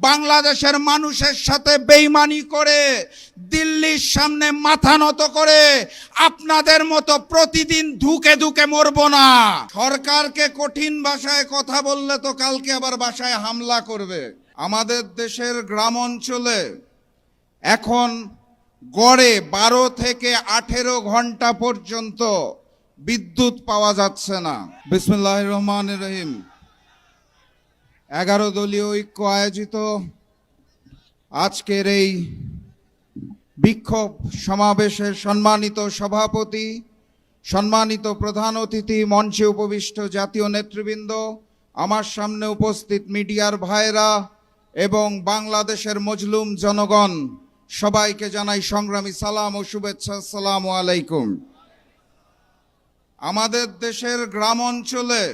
বাংলাদেশের মানুষের সাথে বেইমানি করে দিল্লির সামনে মাথা নত করে আপনাদের মতো প্রতিদিন ধুকে ধুকে মরব না। সরকারকে কঠিন ভাষায় কথা বললে তো কালকে আবার বাসায় হামলা করবে। আমাদের দেশের গ্রাম অঞ্চলে এখন গড়ে 12 থেকে 18 ঘন্টা পর্যন্ত বিদ্যুৎ পাওয়া যাচ্ছে না। বিসমিল্লাহির রহমানির রহিম। 11 দলীয় ঐক্য আয়োজিত আজকের এই বিক্ষোভ সমাবেশের সম্মানিত সভাপতি, সম্মানিত প্রধান অতিথি, মঞ্চে উপবিষ্ট জাতীয় নেতৃবৃন্দ, আমার সামনে উপস্থিত মিডিয়ার ভাইরা এবং বাংলাদেশের মজলুম জনগণ, সবাইকে জানাই সংগ্রামী সালাম ও শুভেচ্ছা। আসসালামু আলাইকুম। আমাদের দেশের গ্রাম অঞ্চলে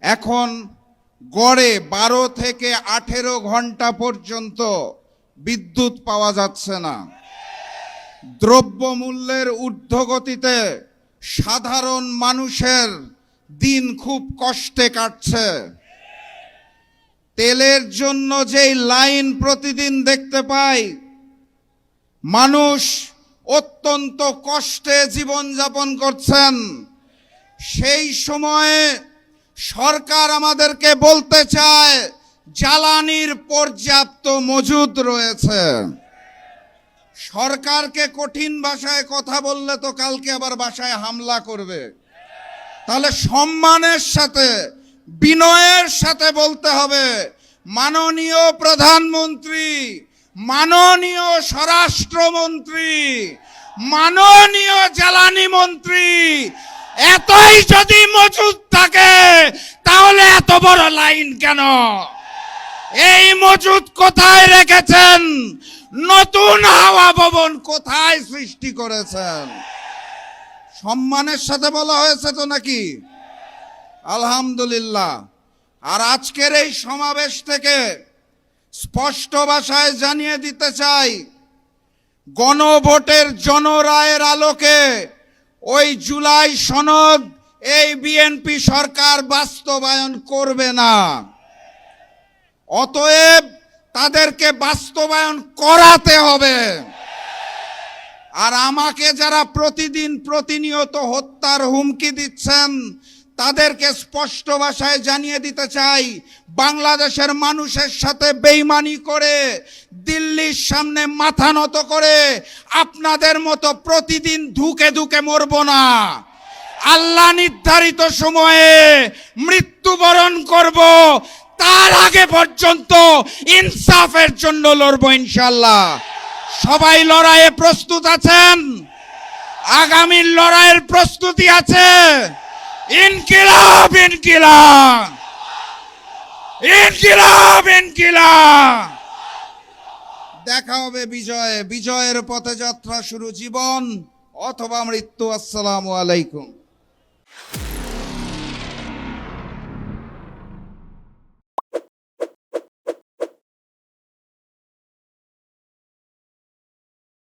এখন গড়ে 12 থেকে 18 ঘন্টা পর্যন্ত বিদ্যুৎ পাওয়া যাচ্ছে না। দ্রব্যমূল্যের ঊর্ধ্বগতিতে সাধারণ মানুষের দিন খুব কষ্টে কাটছে। তেলের জন্য যেই লাইন প্রতিদিন দেখতে পাই, মানুষ অত্যন্ত কষ্টে জীবনযাপন করছেন। সেই সময়ে সরকার আমাদেরকে বলতে চায় জ্বালানির পর্যাপ্ত মজুদ রয়েছে। সরকারকে কঠিন ভাষায় কথা বললে তো কালকে আবার বাসায় হামলা করবে। তাহলে সম্মানের সাথে, বিনয়ের সাথে বলতে হবে, মাননীয় প্রধানমন্ত্রী, মাননীয় স্বরাষ্ট্রমন্ত্রী, মাননীয় জ্বালানি মন্ত্রী, এতই যদি মজুদ থাকে তাহলে এত বড় লাইন কেন? এই মজুদ কোথায় রেখেছেন? নতুন হাওয়া ভবন কোথায় সৃষ্টি করেছেন? সম্মানের সাথে বলা হয়েছে তো নাকি? আলহামদুলিল্লাহ। আর আজকের এই সমাবেশ থেকে স্পষ্ট ভাষায় জানিয়ে দিতে চাই, গণভোটের জনরায়ের আলোকে ওই জুলাই সনদ এই বিএনপি সরকার বাস্তবায়ন করবে না। অতএব তাদেরকে বাস্তবায়ন করাতে হবে। আর আমাকে যারা প্রতিদিন প্রতিনিয়ত হত্যার হুমকি দিচ্ছেন, তাদেরকে স্পষ্ট ভাষায় জানিয়ে দিতে চাই, বাংলাদেশের মানুষের সাথে বেইমানি করে দিল্লির সামনে মাথা নত করে আপনাদের মতো প্রতিদিন ধুকে ধুকে মরব না। আল্লাহ নির্ধারিত সময়ে মৃত্যুবরণ করব, তার আগে পর্যন্ত ইনসাফের জন্য লড়ব ইনশাআল্লাহ। সবাই লড়াইয়ে প্রস্তুত আছেন? আগামীর লড়াইয়ের প্রস্তুতি আছে? ইনকিলাব, ইনকিলাব, ইনকিলাব, ইনকিলাব। দেখা হবে বিজয়ে। বিজয়ের পথে যাত্রা শুরু জীবন অথবা মৃত্যু। আসসালামু আলাইকুম।